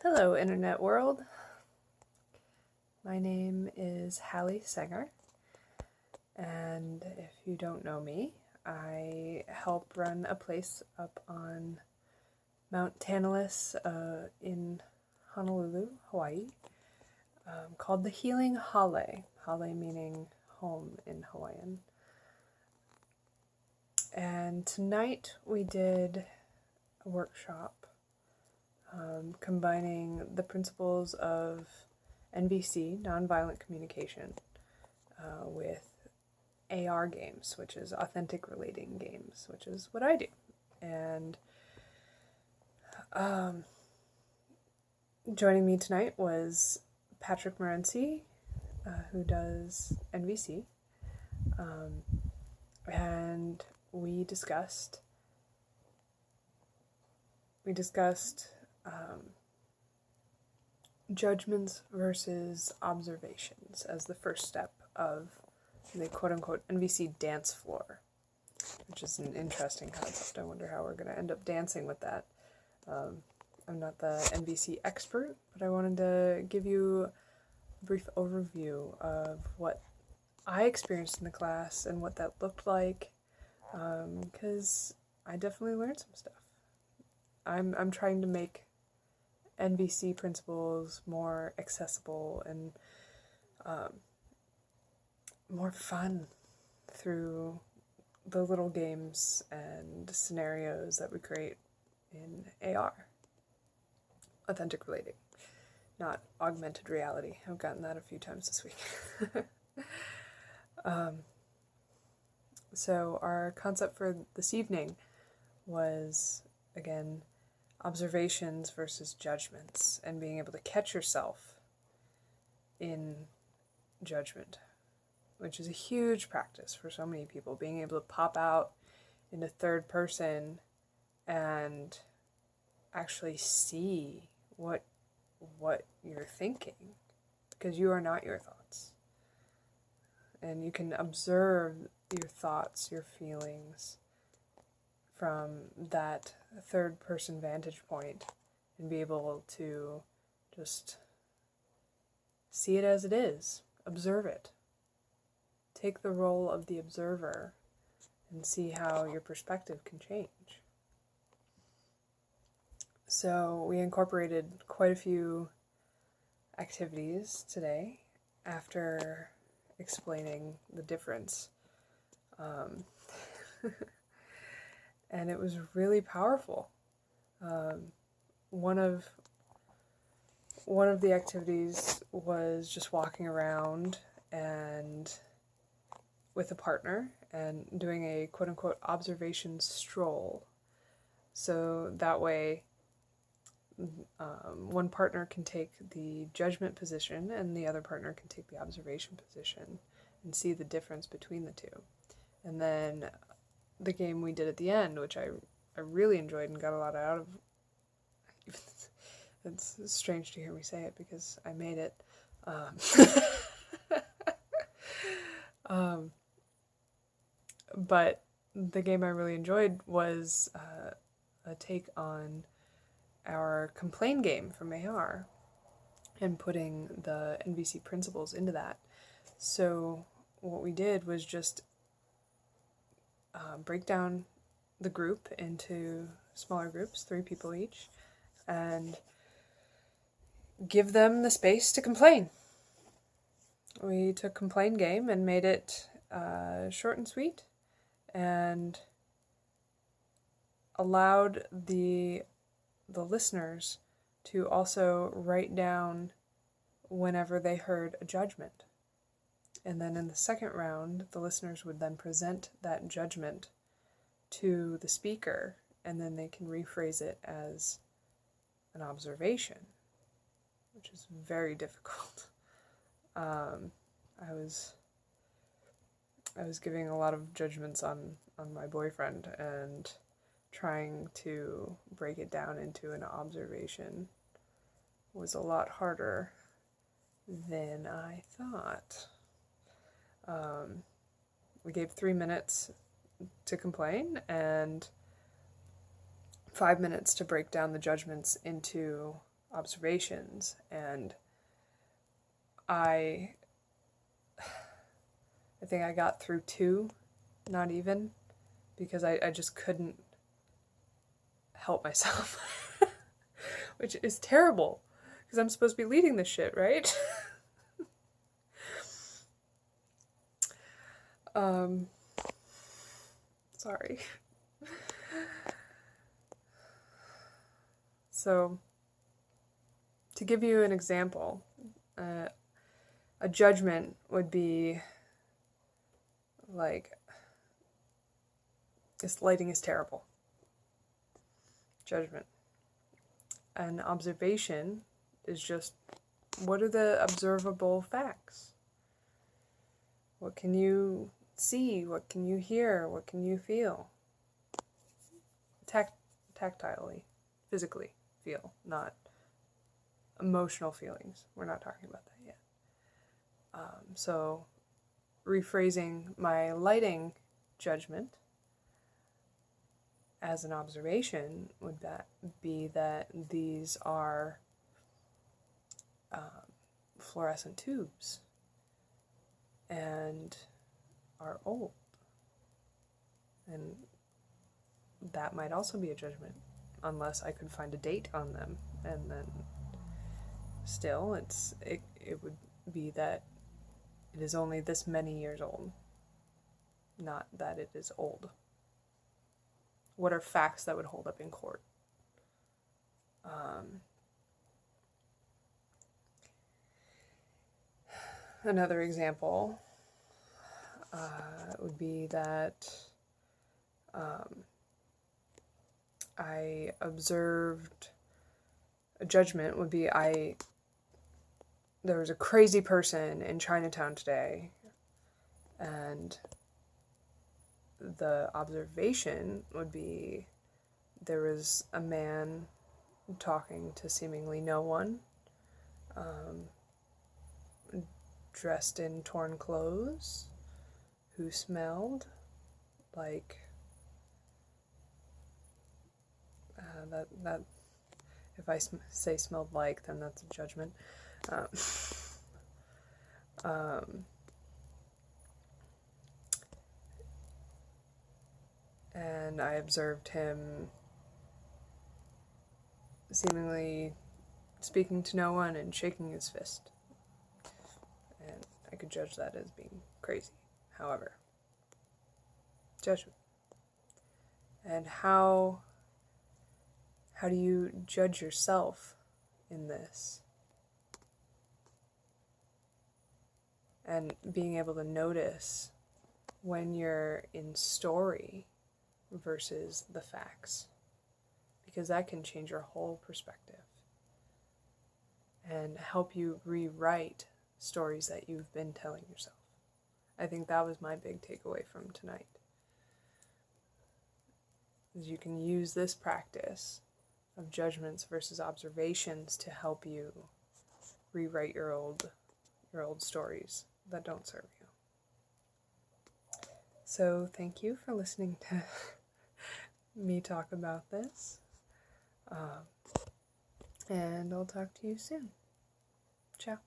Hello, Internet world. My name is Hallie Sanger, and if you don't know me, I help run a place up on Mount Tantalus in Honolulu, Hawaii, called the Healing Hale. Hale meaning home in Hawaiian. And tonight we did a workshop combining the principles of NVC, Nonviolent Communication, with AR games, which is authentic relating games, which is what I do. And joining me tonight was Patrick Morency, who does NVC, and we discussed judgments versus observations as the first step of the quote-unquote NVC Dancefloor, which is an interesting concept. I wonder how we're going to end up dancing with that. I'm not the NVC expert, but I wanted to give you a brief overview of what I experienced in the class and what that looked like, because I definitely learned some stuff. I'm trying to make NVC principles more accessible and more fun through the little games and scenarios that we create in AR. Authentic relating, not augmented reality. I've gotten that a few times this week. So our concept for this evening was, again, observations versus judgments, and being able to catch yourself in judgment, which is a huge practice for so many people, being able to pop out into third person and actually see what you're thinking, because you are not your thoughts. And you can observe your thoughts, your feelings from that third person vantage point and be able to just see it as it is, observe it. Take the role of the observer and see how your perspective can change. So we incorporated quite a few activities today after explaining the difference. And it was really powerful. One of the activities was just walking around and with a partner and doing a quote-unquote observation stroll. So that way one partner can take the judgment position and the other partner can take the observation position and see the difference between the two. And then the game we did at the end, which I really enjoyed and got a lot out of. It's strange to hear me say it because I made it. But the game I really enjoyed was a take on our complain game from AR and putting the NVC principles into that. So what we did was just break down the group into smaller groups, 3 people each, and give them the space to complain. We took complain game and made it short and sweet, and allowed the listeners to also write down whenever they heard a judgment. And then in the second round, the listeners would then present that judgment to the speaker, and then they can rephrase it as an observation, which is very difficult. I was giving a lot of judgments on my boyfriend and trying to break it down into an observation was a lot harder than I thought. We gave 3 minutes to complain and 5 minutes to break down the judgments into observations, and I think I got through 2, not even, because I just couldn't help myself, which is terrible, because I'm supposed to be leading this shit, right? Sorry. So, to give you an example, a judgment would be like, this lighting is terrible. Judgment. An observation is just, what are the observable facts? What can you see? What can you hear? What can you feel? Tactilely, physically feel, not emotional feelings. We're not talking about that yet. So, rephrasing my lighting judgment as an observation would be that these are fluorescent tubes and are old. And that might also be a judgment, unless I could find a date on them, and then still it would be that it is only this many years old, not that it is old. What are facts that would hold up in court? Another example would be that I observed, a judgment would be, there was a crazy person in Chinatown today, and the observation would be, there was a man talking to seemingly no one, dressed in torn clothes, who smelled like that if I say smelled like, then that's a judgment. And I observed him seemingly speaking to no one and shaking his fist. And I could judge that as being crazy. However, judgment. And how do you judge yourself in this? And being able to notice when you're in story versus the facts, because that can change your whole perspective and help you rewrite stories that you've been telling yourself. I think that was my big takeaway from tonight, is you can use this practice of judgments versus observations to help you rewrite your old stories that don't serve you. So thank you for listening to me talk about this, and I'll talk to you soon. Ciao.